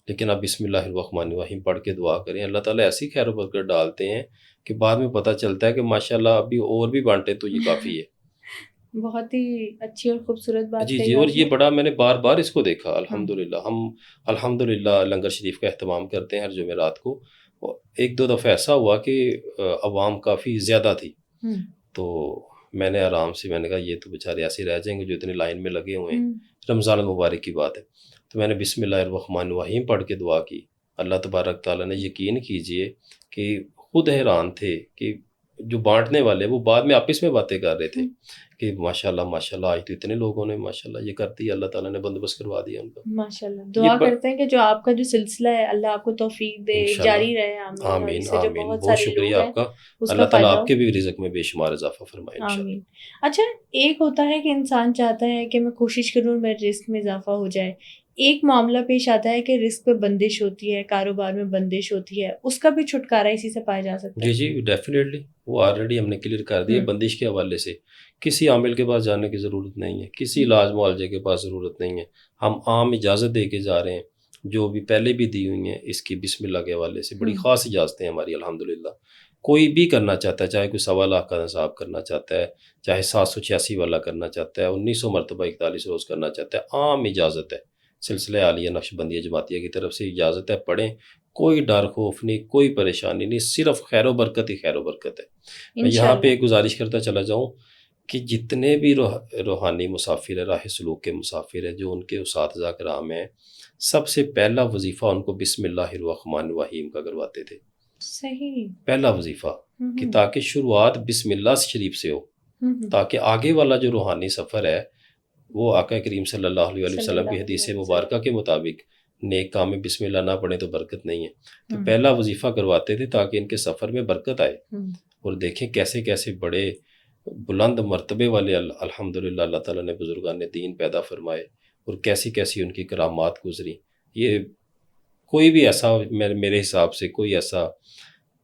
لیکن آپ بسم اللہ الرحمن الرحیم پڑھ کے دعا کریں، اللہ تعالیٰ ایسی خیر و برکت ڈالتے ہیں کہ بعد میں پتہ چلتا ہے کہ ماشاءاللہ ابھی اور بھی بانٹے تو یہ کافی ہے. بہت ہی اچھی اور خوبصورت بات جی کہی جی. اور آپ یہ نے. بڑا میں نے بار بار اس کو دیکھا الحمدللہ. ہم الحمدللہ لنگر شریف کا اہتمام کرتے ہیں ہر جمعرات کو. ایک دو دفعہ ایسا ہوا کہ عوام کافی زیادہ تھی، تو میں نے آرام سے میں نے کہا یہ تو بیچارے ایسے رہ جائیں گے جو اتنی لائن میں لگے ہوئے ہیں، رمضان المبارک کی بات ہے. تو میں نے بسم اللہ الرحمن الرحیم پڑھ کے دعا کی. اللہ تبارک تعالیٰ نے یقین کیجئے کہ خود حیران تھے کہ جو بانٹنے والے وہ بعد میں آپس میں باتیں کر رہے تھے کہ ماشاءاللہ ماشاءاللہ آج تو اتنے لوگوں نے ماشاءاللہ یہ کرتی ہے، اللہ تعالیٰ نے بندوبست کروا دیا ان کا. ماشاءاللہ دعا کرتے ہیں کہ جو آپ کا جو سلسلہ ہے اللہ آپ کو توفیق دے، جاری رہے. آمین آمین. بہت شکریہ آپ کا. اللہ تعالیٰ آپ کے بھی رزق میں بے شمار اضافہ فرمائے انشاءاللہ. آمین. اچھا ایک ہوتا ہے کہ انسان چاہتا ہے کہ میں کوشش کروں میرے رزق میں اضافہ ہو جائے، ایک معاملہ پیش آتا ہے کہ رزق پہ بندش ہوتی ہے، کاروبار میں بندش ہوتی ہے، اس کا بھی چھٹکارا اسی سے پایا جا سکتا ہے؟ جی جی ڈیفینیٹلی. وہ آلریڈی ہم نے کلیئر کر دیا. بندش کے حوالے سے کسی عامل کے پاس جانے کی ضرورت نہیں ہے، کسی علاج معالجے کے پاس ضرورت نہیں ہے. ہم عام اجازت دے کے جا رہے ہیں جو بھی پہلے بھی دی ہوئی ہیں اس کی بسم اللہ کے حوالے سے. بڑی خاص اجازتیں ہیں ہماری الحمدللہ. کوئی بھی کرنا چاہتا ہے، چاہے کوئی 1.25 لاکھ کا نصاب کرنا چاہتا ہے، چاہے 786 والا کرنا چاہتا ہے، 1900 مرتبہ 41 روز کرنا چاہتا ہے، عام اجازت ہے. سلسلہ عالیہ نقشبندیہ جماعتیہ کی طرف سے اجازت ہے، پڑھیں، کوئی ڈر خوف نہیں، کوئی پریشانی نہیں، صرف خیر و برکت ہی خیر و برکت ہے۔ میں یہاں پہ ایک گزارش کرتا چلا جاؤں کہ جتنے بھی روحانی مسافر ہیں، راہ سلوک کے مسافر ہیں، جو ان کے اساتذہ کرام ہیں، سب سے پہلا وظیفہ ان کو بسم اللہ الرحمن الرحیم کا کرواتے تھے۔ صحیح، پہلا وظیفہ کہ تاکہ شروعات بسم اللہ شریف سے ہو، تاکہ آگے والا جو روحانی سفر ہے وہ آقا کریم صلی اللہ علیہ وسلم کی حدیث مبارکہ کے مطابق نیک کام میں بسم اللہ نہ پڑھیں تو برکت نہیں ہے۔ تو پہلا وظیفہ کرواتے تھے تاکہ ان کے سفر میں برکت آئے۔ اور دیکھیں کیسے کیسے بڑے بلند مرتبے والے الحمدللہ اللہ تعالیٰ نے بزرگان دین پیدا فرمائے، اور کیسی کیسی ان کی کرامات گزری۔ یہ کوئی بھی ایسا میرے حساب سے کوئی ایسا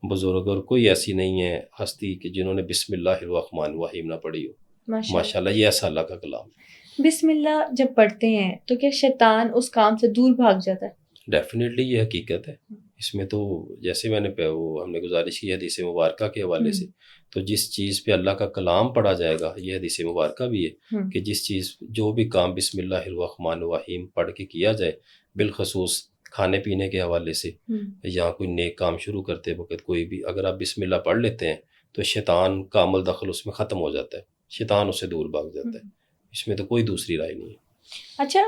بزرگ اور کوئی ایسی نہیں ہے ہستی کہ جنہوں نے بسم اللہ الرحمن الرحیم نہ پڑھی ہو۔ ماشاءاللہ یہ ایسا اللہ کا کلام ہے۔ بسم اللہ جب پڑھتے ہیں تو کیا شیطان اس کام سے دور بھاگ جاتا ہے؟ ڈیفینیٹلی یہ حقیقت ہے۔ اس میں تو جیسے میں نے ہم نے گزارش کی حدیث مبارکہ کے حوالے سے، تو جس چیز پہ اللہ کا کلام پڑھا جائے گا، یہ حدیث مبارکہ بھی ہے کہ جس چیز جو بھی کام بسم اللہ الرحمن الرحیم پڑھ کے کیا جائے، بالخصوص کھانے پینے کے حوالے سے یا کوئی نیک کام شروع کرتے وقت کوئی بھی اگر آپ بسم اللہ پڑھ لیتے ہیں تو شیطان کا عمل دخل اس میں ختم ہو جاتا ہے، شیطان اسے دور بھاگ جاتا ہے۔ اس میں تو کوئی دوسری رائے نہیں ہے۔ اچھا،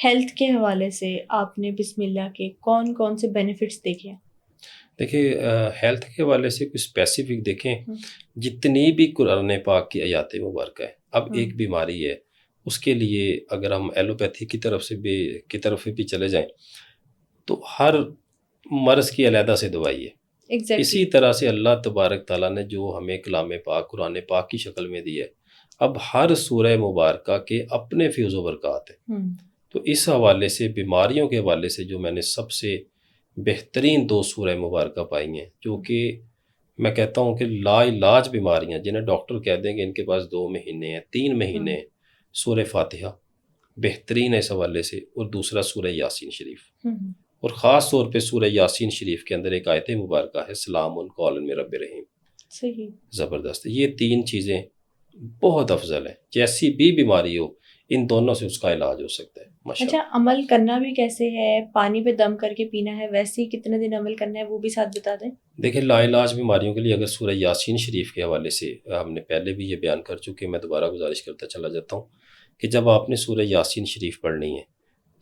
ہیلتھ کے حوالے سے آپ نے بسم اللہ کے کون کون سے بینیفٹس دیکھے ہیں؟ دیکھیں ہیلتھ کے حوالے سے کوئی اسپیسیفک دیکھیں، جتنی بھی قرآن پاک کی آیات مبارکہ ہے، اب ایک بیماری ہے اس کے لیے اگر ہم ایلوپیتھی کی طرف بھی چلے جائیں تو ہر مرض کی علیحدہ سے دوائی ہے۔ اسی طرح سے اللہ تبارک تعالیٰ نے جو ہمیں کلام پاک قرآن پاک کی شکل میں دی ہے، اب ہر سورہ مبارکہ کے اپنے فیض و برکات ہیں۔ تو اس حوالے سے بیماریوں کے حوالے سے جو میں نے سب سے بہترین 2 سورہ مبارکہ پائی ہیں، جو کہ میں کہتا ہوں کہ لا علاج بیماریاں جنہیں ڈاکٹر کہہ دیں گے ان کے پاس 2 مہینے ہیں 3 مہینے ہیں، سورہ فاتحہ بہترین ہے اس حوالے سے، اور دوسرا سورہ یاسین شریف، اور خاص طور پہ سورہ یاسین شریف کے اندر ایک آیت مبارکہ ہے سلام قولا من رب رحیم۔ صحیح، زبردست۔ یہ 3 چیزیں بہت افضل ہیں، جیسی بھی بیماری ہو ان دونوں سے اس کا علاج ہو سکتا ہے ماشاءاللہ۔ اچھا، عمل کرنا بھی کیسے ہے؟ پانی پہ دم کر کے پینا ہے، ویسے ہی کتنے دن عمل کرنا ہے وہ بھی ساتھ بتا دیں۔ دیکھیں لا علاج بیماریوں کے لیے اگر سورہ یاسین شریف کے حوالے سے ہم نے پہلے بھی یہ بیان کر چکے، میں دوبارہ گزارش کرتا چلا جاتا ہوں کہ جب آپ نے سورہ یاسین شریف پڑھنی ہے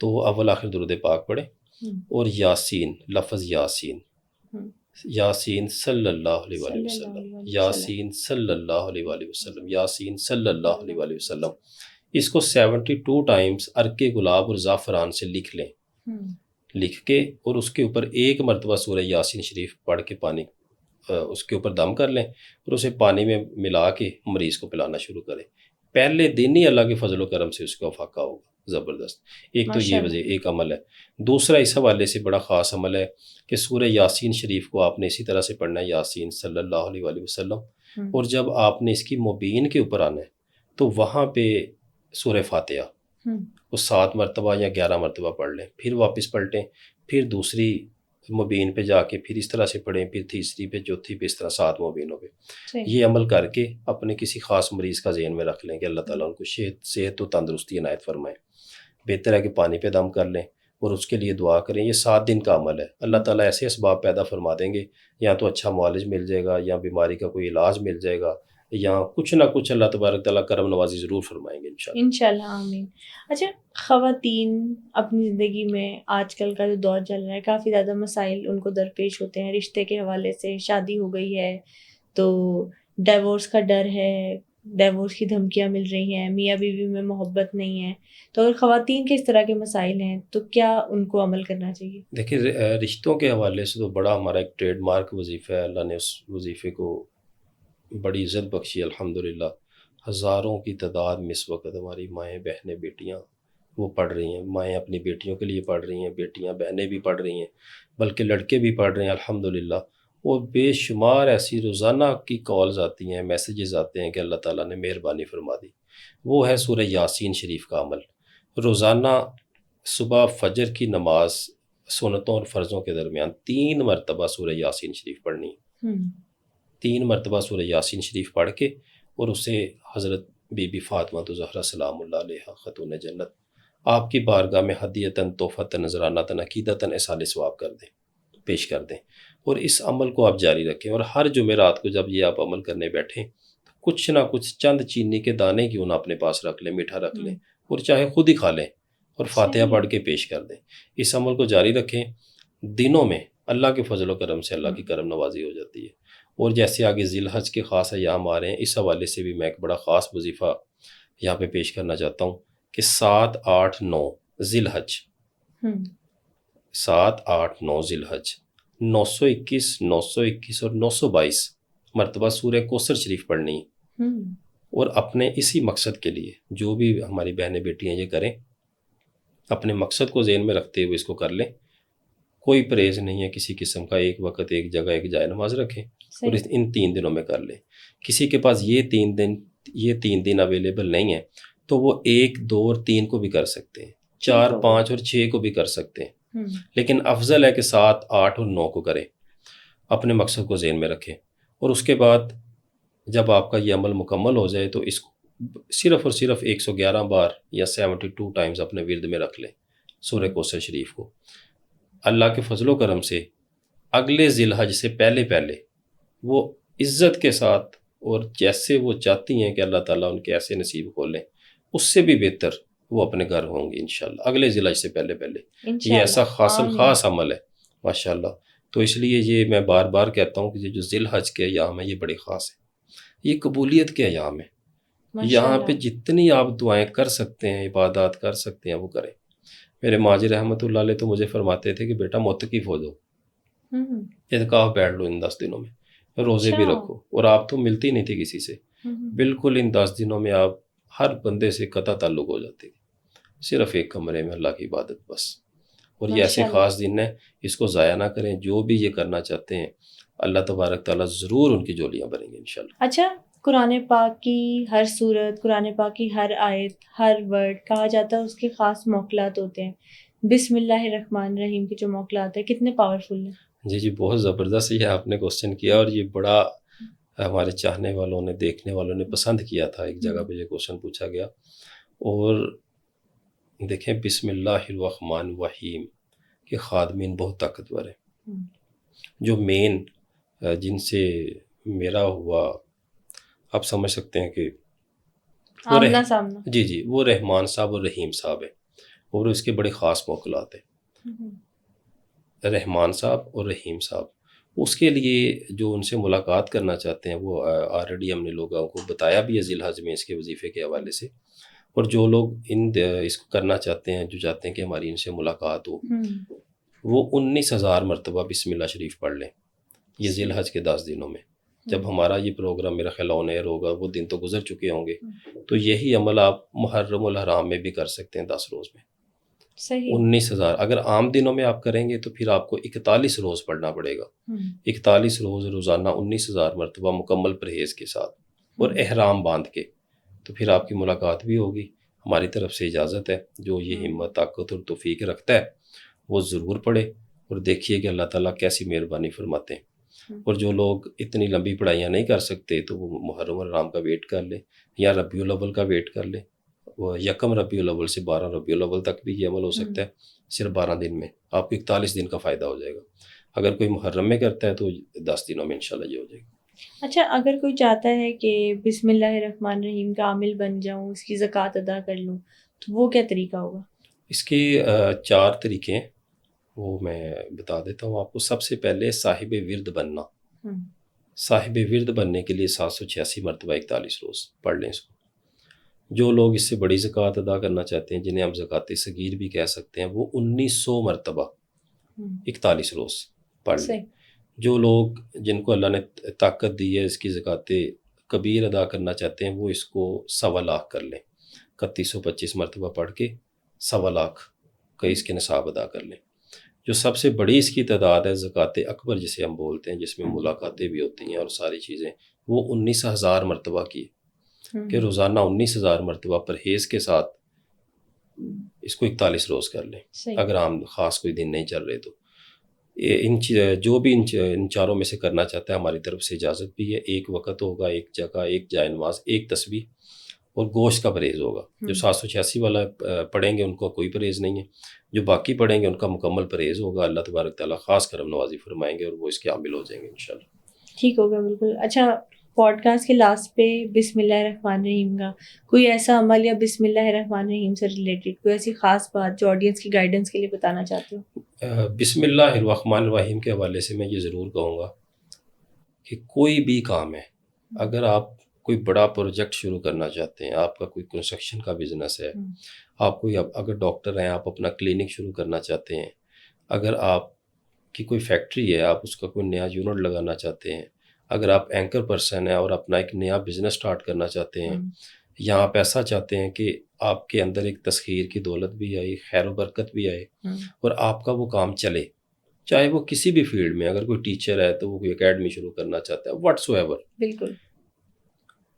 تو اول آخر درود پاک پڑھیں، اور یاسین لفظ یاسین صلی اللہ علیہ وآلہ وسلم، یاسین صلی اللہ علیہ وآلہ وسلم، یاسین صلی اللہ علیہ وآلہ وسلم، اس کو 72 ٹائمز عرق گلاب اور زعفران سے لکھ لیں، لکھ کے اور اس کے اوپر ایک مرتبہ سورہ یاسین شریف پڑھ کے پانی اس کے اوپر دم کر لیں، اور اسے پانی میں ملا کے مریض کو پلانا شروع کریں۔ پہلے دن ہی اللہ کے فضل و کرم سے اس کا فاقہ ہوگا۔ زبردست۔ ایک تو یہ وجہ ایک عمل ہے۔ دوسرا اس حوالے سے بڑا خاص عمل ہے کہ سورہ یاسین شریف کو آپ نے اسی طرح سے پڑھنا ہے، یاسین صلی اللہ علیہ وآلہ وسلم، اور جب آپ نے اس کی مبین کے اوپر آنا ہے تو وہاں پہ سورہ فاتحہ وہ 7 مرتبہ یا 11 مرتبہ پڑھ لیں، پھر واپس پلٹیں، پھر دوسری مبین پہ جا کے پھر اس طرح سے پڑھیں، پھر تیسری پہ، چوتھی پہ، اس طرح 7 مبینوں پہ۔ یہ عمل کر کے اپنے کسی خاص مریض کا ذہن میں رکھ لیں کہ اللہ تعالیٰ ان کو صحت و تندرستی عنایت فرمائے۔ بہتر ہے کہ پانی پہ دم کر لیں اور اس کے لیے دعا کریں۔ یہ 7 دن کا عمل ہے، اللہ تعالیٰ ایسے اسباب پیدا فرما دیں گے، یا تو اچھا معالج مل جائے گا، یا بیماری کا کوئی علاج مل جائے گا، یا کچھ نہ کچھ اللہ تبارک تعالیٰ کرم نوازی ضرور فرمائیں گے انشاءاللہ آمین۔ اچھا، خواتین اپنی زندگی میں آج کل کا جو دور چل رہا ہے کافی زیادہ مسائل ان کو درپیش ہوتے ہیں، رشتے کے حوالے سے، شادی ہو گئی ہے تو ڈیورس کا ڈر ہے، ڈیورس کی دھمکیاں مل رہی ہیں، میاں بیوی میں محبت نہیں ہے، تو اگر خواتین کے اس طرح کے مسائل ہیں تو کیا ان کو عمل کرنا چاہیے؟ دیکھیں رشتوں کے حوالے سے تو بڑا ہمارا ایک ٹریڈ مارک وظیفہ ہے، اللہ نے اس وظیفے کو بڑی عزت بخشی الحمدللہ۔ ہزاروں کی تعداد میں اس وقت ہماری مائیں بہنیں بیٹیاں وہ پڑھ رہی ہیں، مائیں اپنی بیٹیوں کے لیے پڑھ رہی ہیں، بیٹیاں بہنیں بھی پڑھ رہی ہیں، بلکہ لڑکے بھی پڑھ رہے ہیں الحمدللہ۔ اور بے شمار ایسی روزانہ کی کالز آتی ہیں، میسیجز آتے ہیں کہ اللہ تعالیٰ نے مہربانی فرما دی۔ وہ ہے سورہ یاسین شریف کا عمل۔ روزانہ صبح فجر کی نماز سنتوں اور فرضوں کے درمیان 3 مرتبہ سورہ یاسین شریف پڑھنی ہے، 3 مرتبہ سورہ یاسین شریف پڑھ کے، اور اسے حضرت بی بی فاطمہ زہرا سلام اللہ علیہا خاتون جنت آپ کی بارگاہ میں ہدیتاً، تحفتاً، نذرانۃً، عقیدتاً احصال ثواب کر دیں، پیش کر دیں، اور اس عمل کو آپ جاری رکھیں، اور ہر جمعرات کو جب یہ آپ عمل کرنے بیٹھیں تو کچھ نہ کچھ چند چینی کے دانے کیوں نہ اپنے پاس رکھ لیں، میٹھا رکھ لیں، اور چاہے خود ہی کھا لیں اور فاتحہ صحیح۔ پڑھ کے پیش کر دیں۔ اس عمل کو جاری رکھیں، دنوں میں اللہ کے فضل و کرم سے اللہ کی کرم نوازی ہو جاتی ہے۔ اور جیسے آگے ذی الحج کے خاص ایام آ رہے ہیں، اس حوالے سے بھی میں ایک بڑا خاص وظیفہ یہاں پہ پیش کرنا چاہتا ہوں کہ 7، 8، 9 ذی الحج، 7، 8، 9 ذی الحج، 921، 921 اور 922 مرتبہ سورہ کوثر شریف پڑھنی ہے، اور اپنے اسی مقصد کے لیے جو بھی ہماری بہنیں بیٹیاں یہ کریں، اپنے مقصد کو ذہن میں رکھتے ہوئے اس کو کر لیں۔ کوئی پرہیز نہیں ہے کسی قسم کا، ایک وقت ایک جگہ ایک جائے نماز رکھیں اور ان 3 دنوں میں کر لیں۔ کسی کے پاس یہ 3 دن اویلیبل نہیں ہے تو وہ 1، 2 اور 3 کو بھی کر سکتے ہیں، 4، 5 اور 6 کو بھی کر سکتے ہیں، لیکن افضل ہے کہ 7، 8 اور 9 کو کریں، اپنے مقصد کو ذہن میں رکھیں، اور اس کے بعد جب آپ کا یہ عمل مکمل ہو جائے تو اس کو صرف اور صرف 111 بار یا 72 ٹائمز اپنے ورد میں رکھ لیں سورہ کوثر شریف کو۔ اللہ کے فضل و کرم سے اگلے ذی الحج سے پہلے وہ عزت کے ساتھ، اور جیسے وہ چاہتی ہیں کہ اللہ تعالیٰ ان کے ایسے نصیب کھولیں، اس سے بھی بہتر وہ اپنے گھر ہوں گی انشاءاللہ اگلے ذی الحج سے پہلے۔ یہ ایسا خاص عمل ہے ماشاءاللہ۔ تو اس لیے یہ میں بار بار کہتا ہوں کہ یہ جو ذی الحج کے ایام ہیں یہ بڑی خاص ہے، یہ قبولیت کے ایام ہیں، یہاں پہ جتنی آپ دعائیں کر سکتے ہیں، عبادات کر سکتے ہیں وہ کریں۔ میرے ماجد رحمۃ اللہ علیہ تو مجھے فرماتے تھے کہ بیٹا معتکف ہو جاؤ، اعتکاف بیٹھ لو ان 10 دنوں میں، روزے بھی رکھو، اور آپ تو ملتی نہیں تھی کسی سے، بالکل ان 10 دنوں میں آپ ہر بندے سے قطع تعلق ہو جاتے تھے، صرف ایک کمرے میں اللہ کی عبادت بس۔ اور یہ ایسے خاص دن ہیں، اس کو ضائع نہ کریں، جو بھی یہ کرنا چاہتے ہیں اللہ تبارک تعالیٰ ضرور ان کی جولیاں بھریں گے انشاءاللہ۔ اچھا، قرآن پاک کی ہر صورت، قرآن پاک کی ہر آیت، ہر ورڈ کہا جاتا ہے اس کے خاص موکلات ہوتے ہیں، بسم اللہ الرحمن الرحیم کے جو موکلات ہیں کتنے پاورفل ہیں؟ جی بہت زبردست یہ آپ نے کوسچن کیا، اور یہ بڑا ہمارے چاہنے والوں نے، دیکھنے والوں نے پسند کیا تھا، ایک جگہ پہ یہ کوسچن پوچھا گیا۔ اور دیکھیں بسم اللہ الرحمن الرحیم کے خادمین بہت طاقتور ہیں، جو مین جن سے میرا ہوا آپ سمجھ سکتے ہیں کہ آمنا سامنا، جی وہ رحمان صاحب اور رحیم صاحب ہیں، اور اس کے بڑے خاص موکلات ہیں، رحمان صاحب اور رحیم صاحب۔ اس کے لیے جو ان سے ملاقات کرنا چاہتے ہیں وہ آلریڈی ہم نے لوگوں کو بتایا بھی ہے ذی الحج میں اس کے وظیفے کے حوالے سے، اور جو لوگ اس کو کرنا چاہتے ہیں، جو چاہتے ہیں کہ ہماری ان سے ملاقات ہو، وہ 19,000 مرتبہ بسم اللہ شریف پڑھ لیں یہ ذی الحج کے 10 دنوں میں۔ جب ہمارا یہ پروگرام میرا خیال آن ایئر ہوگا وہ دن تو گزر چکے ہوں گے، تو یہی عمل آپ محرم الحرام میں بھی کر سکتے ہیں 10 روز میں، 19,000۔ اگر عام دنوں میں آپ کریں گے تو پھر آپ کو 41 روز پڑھنا پڑے گا، 41 روز روزانہ 19,000 مرتبہ مکمل پرہیز کے ساتھ اور احرام باندھ کے، تو پھر آپ کی ملاقات بھی ہوگی۔ ہماری طرف سے اجازت ہے، جو یہ ہمت، طاقت اور توفیق رکھتا ہے وہ ضرور پڑھے، اور دیکھیے کہ اللہ تعالیٰ کیسی مہربانی فرماتے ہیں۔ اور جو لوگ اتنی لمبی پڑھائیاں نہیں کر سکتے تو وہ محرم الحرام کا ویٹ کر لیں، یا ربیع الاول کا ویٹ کر لیں، وہ 1 ربیع الاول سے 12 ربیع الاول تک بھی یہ عمل ہو سکتا ہے، صرف 12 دن میں آپ کو 41 دن کا فائدہ ہو جائے گا۔ اگر کوئی محرم میں کرتا ہے تو 10 دنوں میں انشاءاللہ یہ ہو جائے گا۔ اچھا، اگر کوئی چاہتا ہے کہ بسم اللہ الرحمن الرحیم کا عامل بن جاؤں، اس کی زکوٰۃ ادا کر لوں، تو وہ کیا طریقہ ہوگا؟ اس کے 4 طریقے ہیں، وہ میں بتا دیتا ہوں آپ کو۔ سب سے پہلے صاحب ورد بننا، صاحب ورد بننے کے لیے 786 مرتبہ 41 روز پڑھ لیں اس کو۔ جو لوگ اس سے بڑی زکوٰۃ ادا کرنا چاہتے ہیں، جنہیں ہم زکوٰۃ صغیر بھی کہہ سکتے ہیں، وہ 1900 مرتبہ 41 روز پڑھ لیں۔ جو لوگ جن کو اللہ نے طاقت دی ہے اس کی زکوٰۃ کبیر ادا کرنا چاہتے ہیں، وہ اس کو 1.25 لاکھ کر لیں، 3125 مرتبہ پڑھ کے 1.25 لاکھ کا اس کے نصاب ادا کر لیں۔ جو سب سے بڑی اس کی تعداد ہے زکوٰۃ اکبر جسے ہم بولتے ہیں، جس میں ملاقاتیں بھی ہوتی ہیں اور ساری چیزیں، وہ 19,000 مرتبہ کی، کہ روزانہ 19,000 مرتبہ پرہیز کے ساتھ اس کو 41 روز کر لیں، اگر عام خاص کوئی دن نہیں چل رہے تو۔ جو بھی ان چاروں میں سے کرنا چاہتا ہے ہماری طرف سے اجازت بھی ہے۔ ایک وقت ہوگا، ایک جگہ، ایک جائے نماز، ایک تسبیح، اور گوشت کا پرہیز ہوگا. جو 786 والا پڑھیں گے ان کو کوئی پرہیز نہیں ہے، جو باقی پڑھیں گے ان کا مکمل پرہیز ہوگا. اللہ تبارک تعالیٰ خاص کرم نوازی فرمائیں گے اور وہ اس کے عامل ہو جائیں گے انشاءاللہ. ٹھیک ہوگا بالکل. اچھا، پوڈ کاسٹ کے لاسٹ پہ بسم اللہ الرحمن الرحیم کا کوئی ایسا عمل یا بسم اللہ الرحمن الرحیم سے ریلیٹڈ کوئی ایسی خاص بات جو آڈینس کی گائیڈنس کے لیے بتانا چاہتے ہو؟ بسم اللہ الرحمن الرحیم کے حوالے سے میں یہ ضرور کہوں گا کہ کوئی بھی کام ہے، اگر آپ کوئی بڑا پروجیکٹ شروع کرنا چاہتے ہیں، آپ کا کوئی کنسٹرکشن کا بزنس ہے، آپ کوئی اگر ڈاکٹر ہیں آپ اپنا کلینک شروع کرنا چاہتے ہیں، اگر آپ کی کوئی فیکٹری ہے آپ اس کا کوئی نیا یونٹ لگانا چاہتے ہیں، اگر آپ اینکر پرسن ہیں اور اپنا ایک نیا بزنس سٹارٹ کرنا چاہتے ہیں، یا آپ ایسا چاہتے ہیں کہ آپ کے اندر ایک تسخیر کی دولت بھی آئی، خیر و برکت بھی آئے اور آپ کا وہ کام چلے، چاہے وہ کسی بھی فیلڈ میں، اگر کوئی ٹیچر ہے تو وہ کوئی اکیڈمی شروع کرنا چاہتا ہے، واٹس ایور، بالکل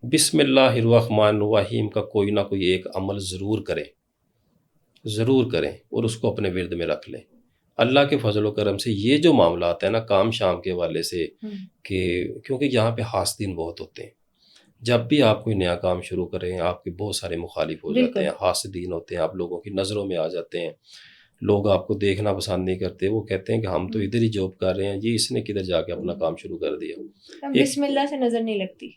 بسم اللہ الرحمن الرحیم کا کوئی نہ کوئی ایک عمل ضرور کریں اور اس کو اپنے ورد میں رکھ لیں. اللہ کے فضل و کرم سے یہ جو معاملات ہیں نا کام شام کے حوالے سے، کہ کیونکہ یہاں پہ حاسدین بہت ہوتے ہیں، جب بھی آپ کوئی نیا کام شروع کریں آپ کے بہت سارے مخالف ہو جاتے ہیں، حاسدین ہوتے ہیں، آپ لوگوں کی نظروں میں آ جاتے ہیں، لوگ آپ کو دیکھنا پسند نہیں کرتے، وہ کہتے ہیں کہ ہم تو ادھر ہی جاب کر رہے ہیں، یہ اس نے کدھر جا کے اپنا کام شروع کر دیا. بسم اللہ سے نظر نہیں لگتی.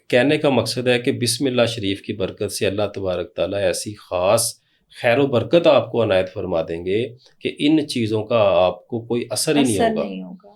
کہنے کا مقصد ہے کہ بسم اللہ شریف کی برکت سے اللہ تبارک تعالیٰ ایسی خاص خیر و برکت آپ کو عنایت فرما دیں گے کہ ان چیزوں کا آپ کو کوئی اثر ہی نہیں ہوگا.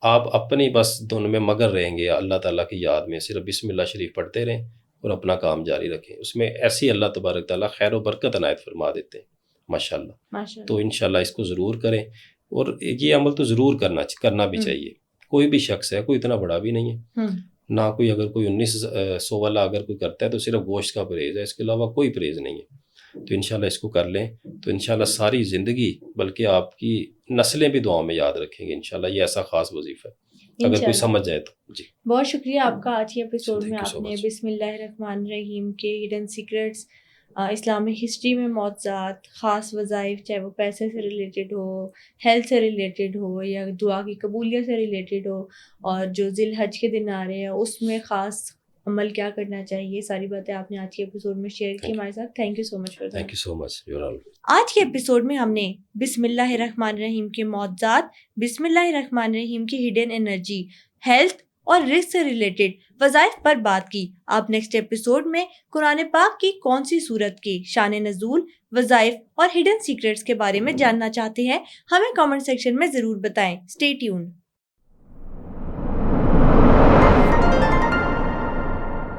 آپ اپنی بس دونوں میں مگر رہیں گے اللہ تعالیٰ کی یاد میں، صرف بسم اللہ شریف پڑھتے رہیں اور اپنا کام جاری رکھیں، اس میں ایسی اللہ تبارک تعالیٰ خیر و برکت عنایت فرما دیتے ہیں ماشاءاللہ. تو انشاءاللہ اس کو ضرور کریں، اور یہ عمل تو ضرور کرنا بھی چاہیے. کوئی بھی شخص ہے، کوئی اتنا بڑا بھی نہیں ہے، نہ کوئی اگر کوئی 1900 والا اگر کوئی کرتا ہے تو صرف گوشت کا پرہیز ہے، اس کے علاوہ کوئی پرہیز نہیں ہے. تو انشاءاللہ اس کو کر لیں تو انشاءاللہ ساری زندگی بلکہ آپ کی نسلیں بھی دعاؤں میں یاد رکھیں گے انشاءاللہ. یہ ایسا خاص وظیفہ ہے اگر کوئی سمجھ جائے تو. جی بہت شکریہ آپ کا. آج کے ایپیسوڈ میں آپ نے بسم اللہ الرحمن الرحیم کے ہڈن سیکرٹس، اسلامک ہسٹری میں معجزات، خاص وظائف، چاہے وہ پیسے سے ریلیٹڈ ہو، ہیلتھ سے ریلیٹڈ ہو یا دعا کی قبولیت سے ریلیٹڈ ہو، اور جو ذی الحج کے دن آ رہے ہیں اس میں خاص عمل کیا کرنا چاہیے، ساری باتیں آپ نے آج کے ایپیسوڈ میں شیئر کی ہمارے ساتھ. Thank you so much for that. Thank you so much. آج کے ایپیسوڈ میں ہم نے بسم اللہ الرحمن الرحیم کے معجزات، بسم اللہ الرحمن الرحیم کی ہڈن انرجی، ہیلتھ اور رزق سے ریلیٹڈ وظائف پر بات کی. آپ نیکسٹ ایپیسوڈ میں قرآن پاک کی کون سی سورت کے شان نزول، وظائف اور ہڈن سیکرٹس کے بارے میں جاننا چاہتے ہیں؟ ہمیں کامنٹ سیکشن میں ضرور بتائیں. Stay tuned.